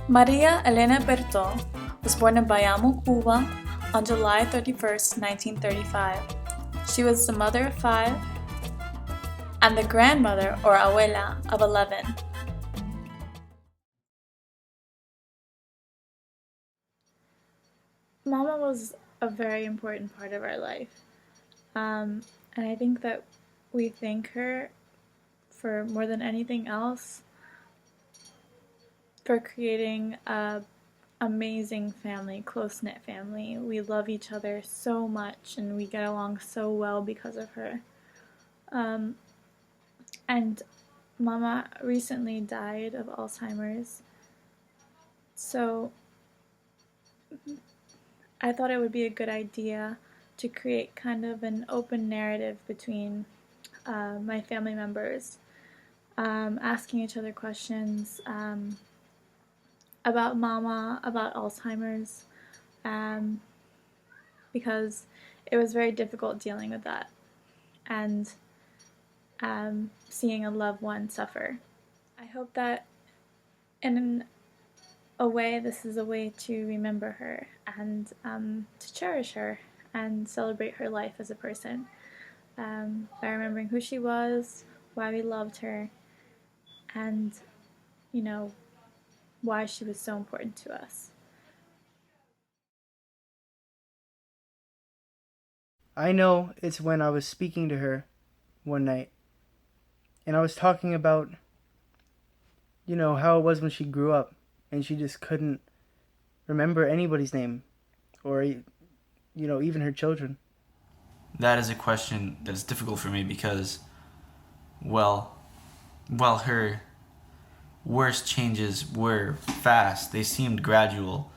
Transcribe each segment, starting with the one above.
Maria Elena Bertot was born in Bayamo, Cuba on July 31st, 1935. She was the mother of 5 and the grandmother or abuela of 11. Mama was a very important part of our life. And I think that we thank her for more than anything else for creating a amazing family, close-knit family. We love each other so much and we get along so well because of her. And Mama recently died of Alzheimer's, so I thought it would be a good idea to create kind of an open narrative between my family members, asking each other questions about Mama, about Alzheimer's, because it was very difficult dealing with that and seeing a loved one suffer. I hope that in a way this is a way to remember her and to cherish her and celebrate her life as a person, by remembering who she was, why we loved her, and why she was so important to us. I know it's when I was speaking to her one night, and I was talking about, how it was when she grew up, and she just couldn't remember anybody's name, or, even her children. That is a question that is difficult for me because, while her worst changes were fast, they seemed gradual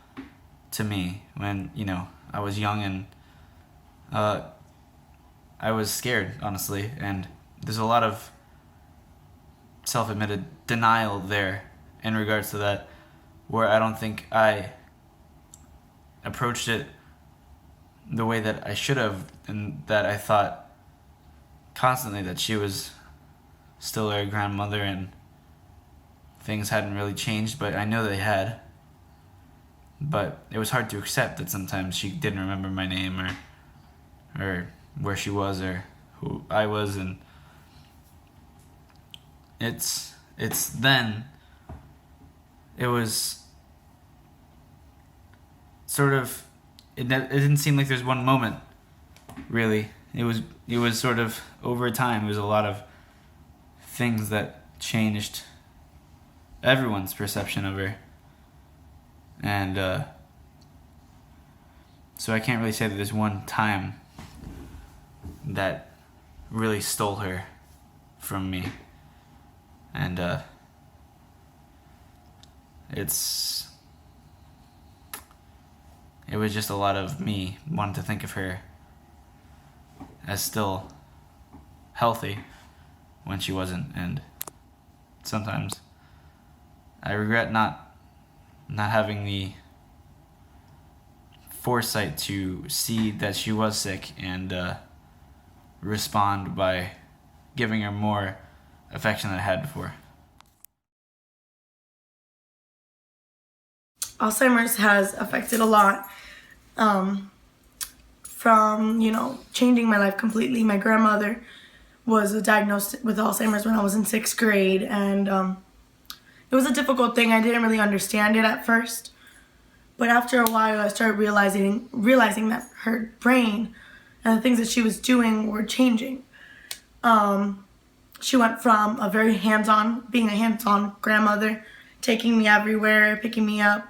to me when, I was young and I was scared, honestly, and there's a lot of self-admitted denial there in regards to that, where I don't think I approached it the way that I should have, and that I thought constantly that she was still our grandmother and things hadn't really changed, but I know they had. But it was hard to accept that sometimes she didn't remember my name or where she was or who I was, and it's then it was sort of it didn't seem like there's one moment really. It was sort of over time. It was a lot of things that changed everyone's perception of her, and so I can't really say that there's one time that really stole her from me, and it was just a lot of me wanting to think of her as still healthy when she wasn't, and sometimes I regret not having the foresight to see that she was sick and respond by giving her more affection than I had before. Alzheimer's has affected a lot, from, changing my life completely. My grandmother was diagnosed with Alzheimer's when I was in 6th grade, and it was a difficult thing. I didn't really understand it at first, but after a while I started realizing that her brain and the things that she was doing were changing. She went from being a hands-on grandmother, taking me everywhere, picking me up,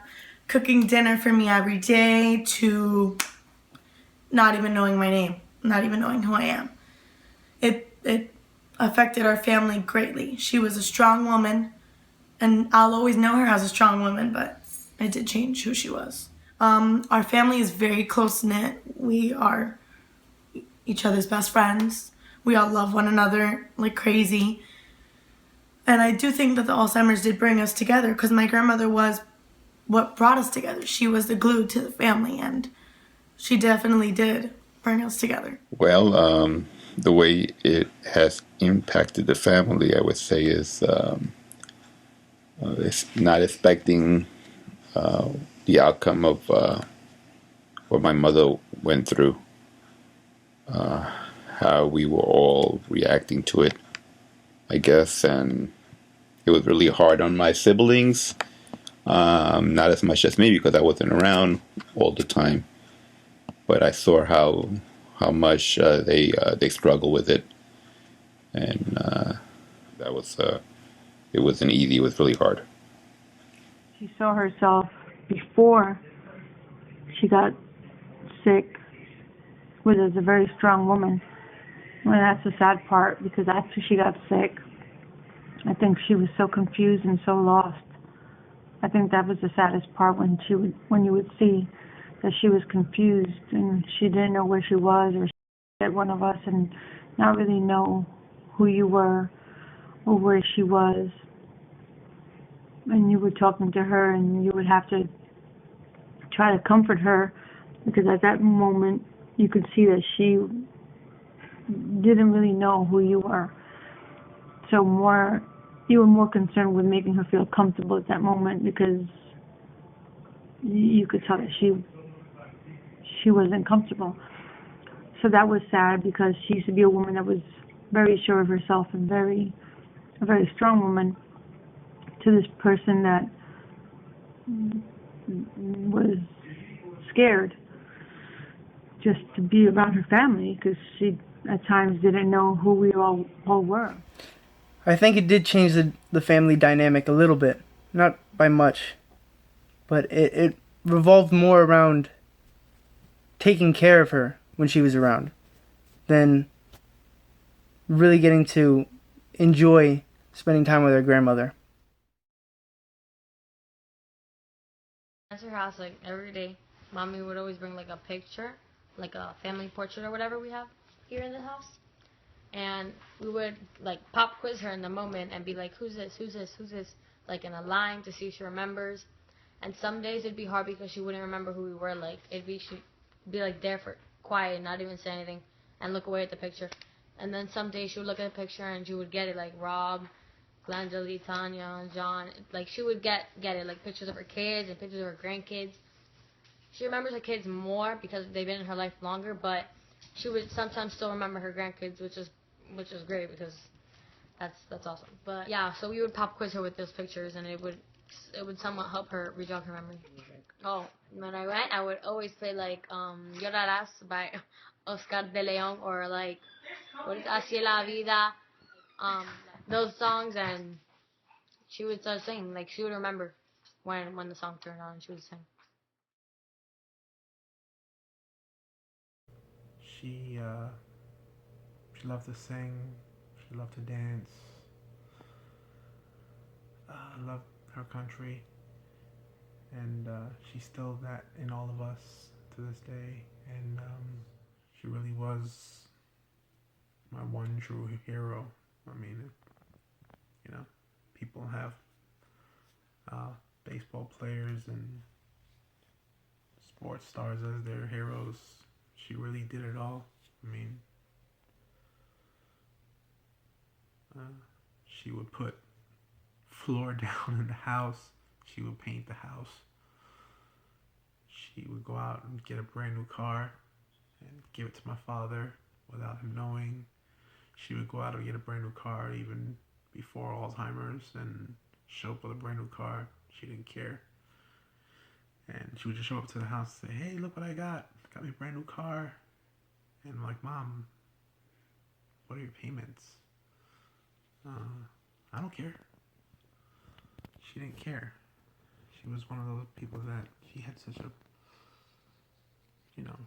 cooking dinner for me every day, to not even knowing my name, not even knowing who I am. It affected our family greatly. She was a strong woman, and I'll always know her as a strong woman, but it did change who she was. Our family is very close-knit. We are each other's best friends. We all love one another like crazy. And I do think that the Alzheimer's did bring us together, because my grandmother was what brought us together. She was the glue to the family, and she definitely did bring us together. Well, the way it has impacted the family, I would say, is it's not expecting the outcome of what my mother went through, how we were all reacting to it, I guess, and it was really hard on my siblings. Not as much as me because I wasn't around all the time, but I saw how much they struggle with it, and that was it wasn't easy. It was really hard. She saw herself before she got sick was as a very strong woman. Well, that's the sad part because after she got sick, I think she was so confused and so lost. I think that was the saddest part when you would see that she was confused and she didn't know where she was, or she at one of us and not really know who you were or where she was. And you were talking to her and you would have to try to comfort her because at that moment you could see that she didn't really know who you were. So you were more concerned with making her feel comfortable at that moment because you could tell that she wasn't comfortable. So that was sad because she used to be a woman that was very sure of herself and a very strong woman, to this person that was scared just to be around her family because she at times didn't know who we all were. I think it did change the family dynamic a little bit. Not by much. But it revolved more around taking care of her when she was around than really getting to enjoy spending time with her grandmother. At her house, like every day, mommy would always bring like a picture, like a family portrait or whatever we have here in the house. And we would like pop quiz her in the moment and be like, who's this, who's this, who's this, like in a line to see if she remembers. And some days it'd be hard because she wouldn't remember who we were. Like she'd be like there for quiet, not even say anything, and look away at the picture. And then some days she would look at the picture and she would get it, like Rob, Glandeli, Tanya, John. Like she would get it, like pictures of her kids and pictures of her grandkids. She remembers her kids more because they've been in her life longer, but she would sometimes still remember her grandkids, which is great because that's awesome. But yeah, so we would pop quiz her with those pictures, and it would somewhat help her rejog her memory. Oh, when I went, I would always play like Llorarás by Oscar de Leon, or like what is Así la Vida, those songs, and she would start singing. Like she would remember when the song turned on, and she would sing. She she loved to sing. She loved to dance. Loved her country, and she's still that in all of us to this day. And she really was my one true hero. I mean, people have baseball players and sports stars as their heroes. She really did it all. I mean, she would put floor down in the house. She would paint the house. She would go out and get a brand new car and give it to my father without him knowing. She would go out and get a brand new car even before Alzheimer's and show up with a brand new car. She didn't care. And she would just show up to the house and say, hey, look what I got. Got me a brand new car. And I'm like, Mom, what are your payments? I don't care. She didn't care. She was one of those people that she had such a,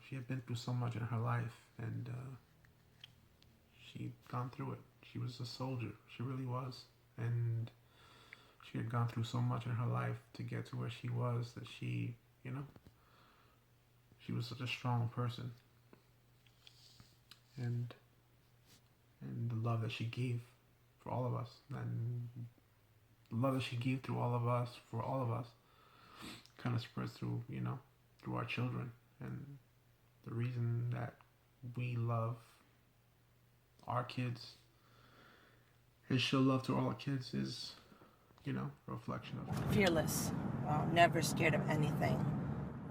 she had been through so much in her life, and she'd gone through it. She was a soldier. She really was. And she had gone through so much in her life to get to where she was that she was such a strong person. And the love that she gave for all of us, and the love that she gave through all of us, for all of us, kind of spreads through, through our children. And the reason that we love our kids and show love to all our kids is, a reflection of her. Fearless. never scared of anything.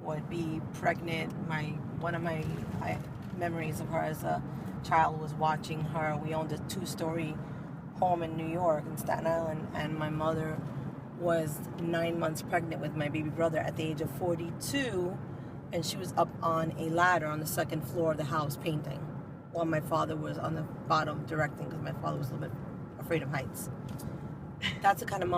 Would be pregnant. One of my memories of her as a child was watching her. We owned a 2-story home in New York, in Staten Island, and my mother was 9 months pregnant with my baby brother at the age of 42, and she was up on a ladder on the second floor of the house painting, while my father was on the bottom directing, because my father was a little bit afraid of heights. That's the kind of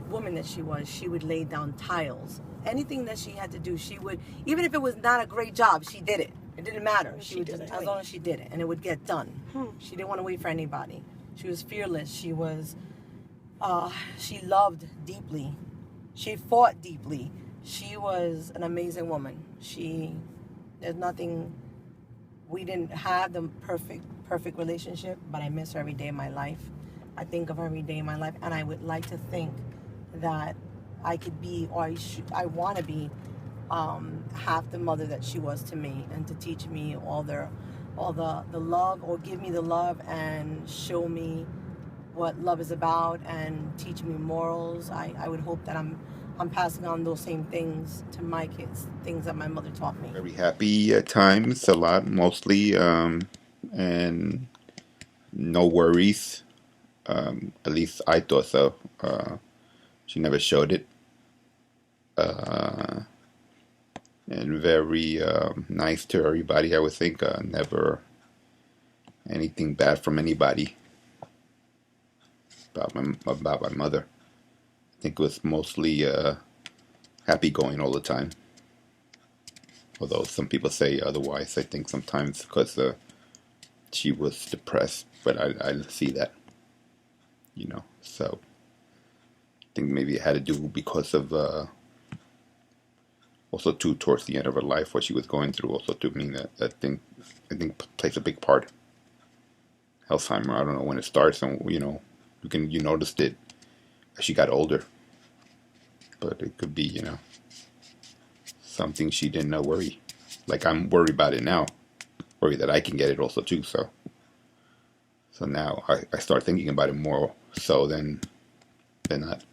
woman that she was. She would lay down tiles. Anything that she had to do, she would, even if it was not a great job, she did it. It didn't matter. She would, as long as she did it, and it would get done. She didn't want to wait for anybody. She was fearless. She loved deeply. She fought deeply. She was an amazing woman. There's nothing, we didn't have the perfect relationship, but I miss her every day of my life. I think of her every day in my life, and I would like to think that I could be, or I want to be, half the mother that she was to me, and to teach me all the love, or give me the love and show me what love is about, and teach me morals. I would hope that I'm passing on those same things to my kids, things that my mother taught me. Very happy at times, a lot, mostly, and no worries. At least I thought so. She never showed it. And very nice to everybody, I would think. Never anything bad from anybody about my mother. I think it was mostly happy going all the time. Although some people say otherwise, I think sometimes because she was depressed, but I see that, So I think maybe it had to do because of also too towards the end of her life, what she was going through. Also, to me, that thing I think plays a big part. Alzheimer, I don't know when it starts, and you noticed it as she got older, but it could be something she didn't worry. Like I'm worried about it now, worried that I can get it also too. So now I start thinking about it more so than not.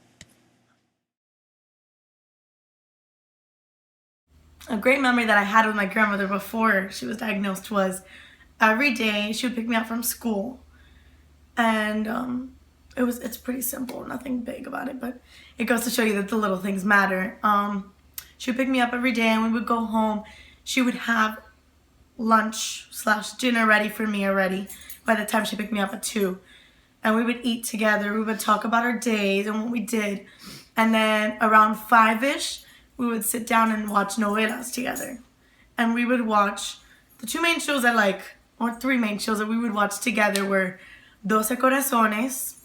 A great memory that I had with my grandmother before she was diagnosed was every day she would pick me up from school, and it's pretty simple, nothing big about it, but it goes to show you that the little things matter. She would pick me up every day, and we would go home. She would have lunch/dinner ready for me already by the time she picked me up at 2, and we would eat together. We would talk about our days and what we did, and then around 5ish we would sit down and watch novelas together. And we would watch the 2 main shows I like, or 3 main shows that we would watch together were 12 Corazones,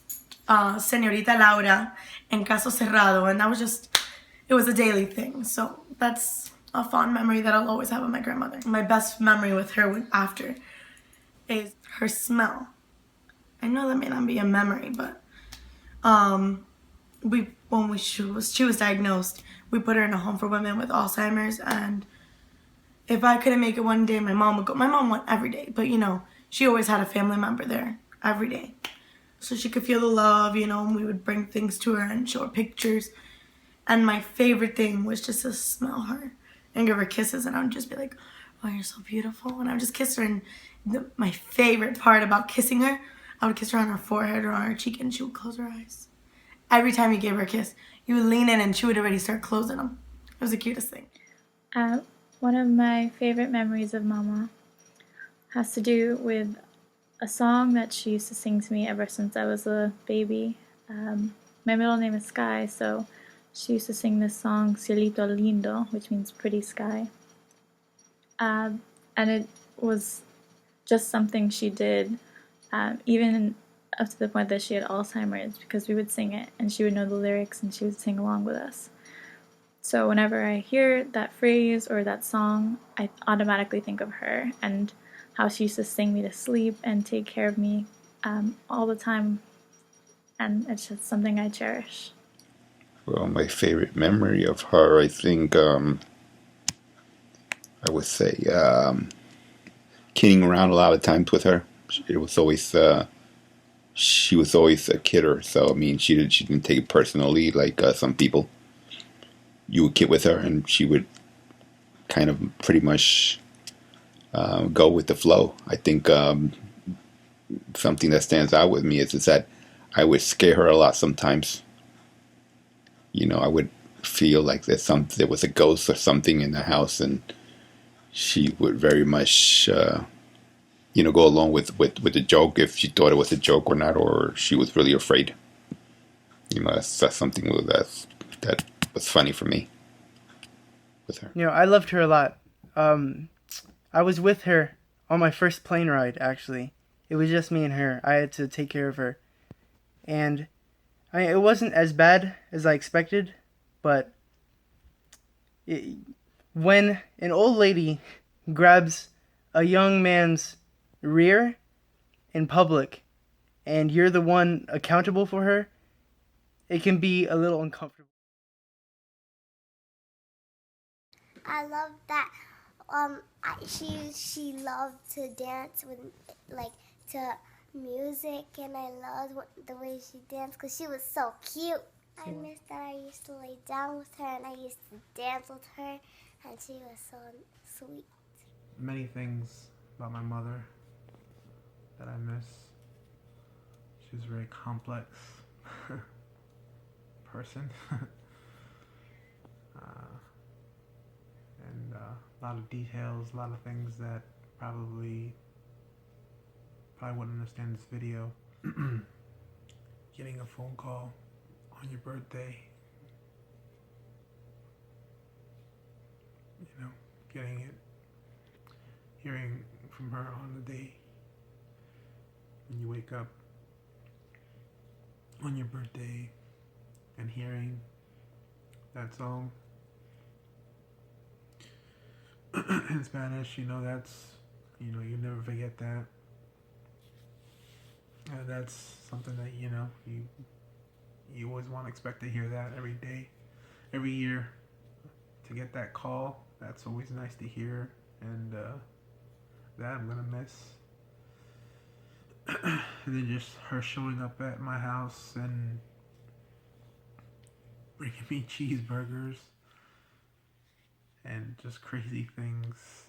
Señorita Laura, and Caso Cerrado. And that was it was a daily thing. So that's a fond memory that I'll always have of my grandmother. My best memory with her after is her smell. I know that may not be a memory, but when she was diagnosed, we put her in a home for women with Alzheimer's, and if I couldn't make it one day, my mom would go. My mom went every day, but she always had a family member there every day, so she could feel the love, and we would bring things to her and show her pictures. And my favorite thing was just to smell her and give her kisses, and I would just be like, "Oh, you're so beautiful," and I would just kiss her. And my favorite part about kissing her, I would kiss her on her forehead or on her cheek, and she would close her eyes. Every time you gave her a kiss, you would lean in and she would already start closing them. It was the cutest thing. One of my favorite memories of Mama has to do with a song that she used to sing to me ever since I was a baby. My middle name is Sky, so she used to sing this song, Cielito Lindo, which means pretty sky. And it was just something she did, even up to the point that she had Alzheimer's, because we would sing it and she would know the lyrics and she would sing along with us. So whenever I hear that phrase or that song, I automatically think of her and how she used to sing me to sleep and take care of me all the time, and it's just something I cherish. Well, my favorite memory of her, I think, I would say, kidding around a lot of times with her. It was always, she was always a kidder, so I mean, she didn't take it personally like some people. you would get with her, and she would kind of pretty much go with the flow. I think something that stands out with me is that I would scare her a lot sometimes. I would feel like there was a ghost or something in the house, and she would very much go along with the joke if she thought it was a joke or not, or she was really afraid. That's something that was funny for me with her. I loved her a lot. I was with her on my first plane ride, actually. It was just me and her. I had to take care of her. And it wasn't as bad as I expected, but when an old lady grabs a young man's rear in public and you're the one accountable for her, it can be a little uncomfortable. I love that she loved to dance with to music, and I loved the way she danced because she was so cute. I miss that I used to lay down with her and I used to dance with her, and she was so sweet. Many things about my mother that I miss. She was a very complex person. And a lot of details, a lot of things that probably wouldn't understand this video. Getting a phone call on your birthday, getting it, hearing from her on the day when you wake up on your birthday and hearing that song in Spanish, that's, you never forget that. And that's something that, you always want to expect to hear that every day, every year. To get that call, that's always nice to hear, and that I'm going to miss. And then just her showing up at my house and bringing me cheeseburgers and just crazy things,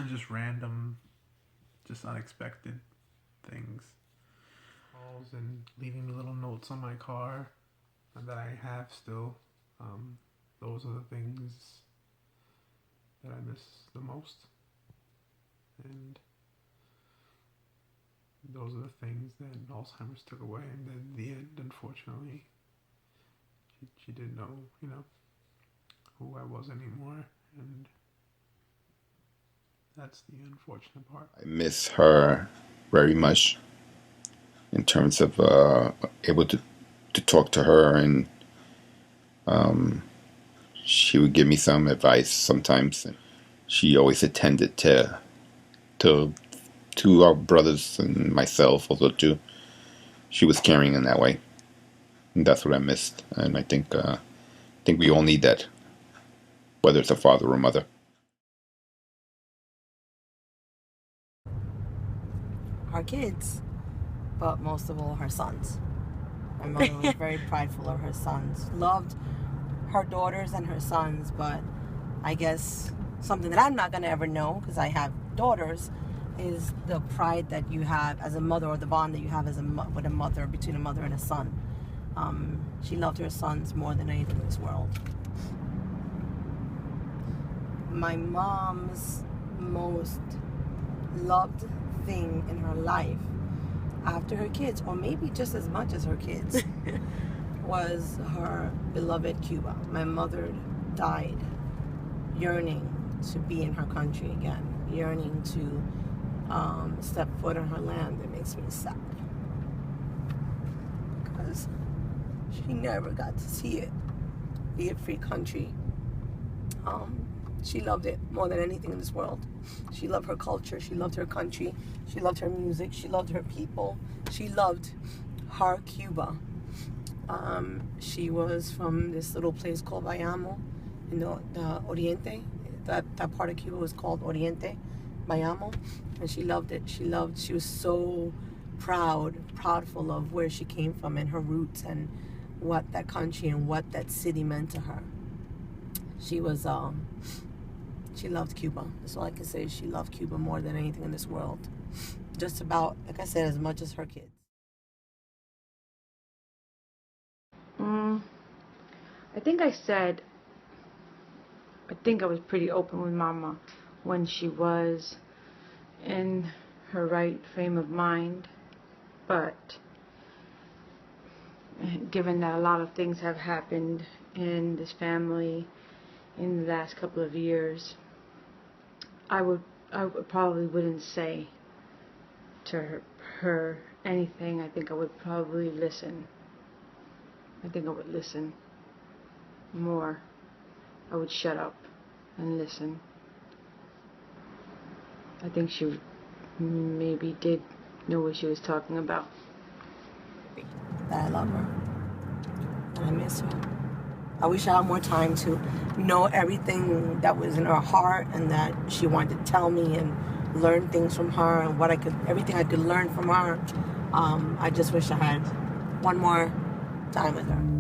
just random, just unexpected things. Calls and leaving me little notes on my car that I have still. Those are the things that I miss the most. And those are the things that Alzheimer's took away. And then in the end, unfortunately, she didn't know, who I was anymore. And that's the unfortunate part. I miss her very much in terms of able to talk to her, and she would give me some advice sometimes. And she always attended to our brothers and myself, although too she was caring in that way. And that's what I missed. And I think we all need that, whether it's a father or a mother. Her kids, but most of all her sons. My mother was very prideful of her sons. Loved her daughters and her sons, but I guess something that I'm not going to ever know, because I have daughters, is the pride that you have as a mother, or the bond that you have with a mother, between a mother and a son. She loved her sons more than anything in this world. My mom's most loved thing in her life, after her kids, or maybe just as much as her kids, was her beloved Cuba. My mother died yearning to be in her country again, yearning to step foot on her land. It makes me sad, because she never got to see it, be a free country. She loved it more than anything in this world. She loved her culture, she loved her country, she loved her music, she loved her people, she loved her Cuba. She was from this little place called Bayamo in the Oriente. That part of Cuba was called Oriente, Bayamo, and she loved it. She was so proudful of where she came from and her roots and what that country and what that city meant to her. She was, she loved Cuba. That's all I can say. She loved Cuba more than anything in this world. Just about, like I said, as much as her kids. I think I was pretty open with Mama when she was in her right frame of mind, but given that a lot of things have happened in this family in the last couple of years, I probably wouldn't say to her anything. I think I would probably listen. I think I would listen more. I would shut up and listen. I think she maybe did know what she was talking about. That I love her. And I miss her. I wish I had more time to know everything that was in her heart and that she wanted to tell me and learn things from her and everything I could learn from her. I just wish I had one more time with her.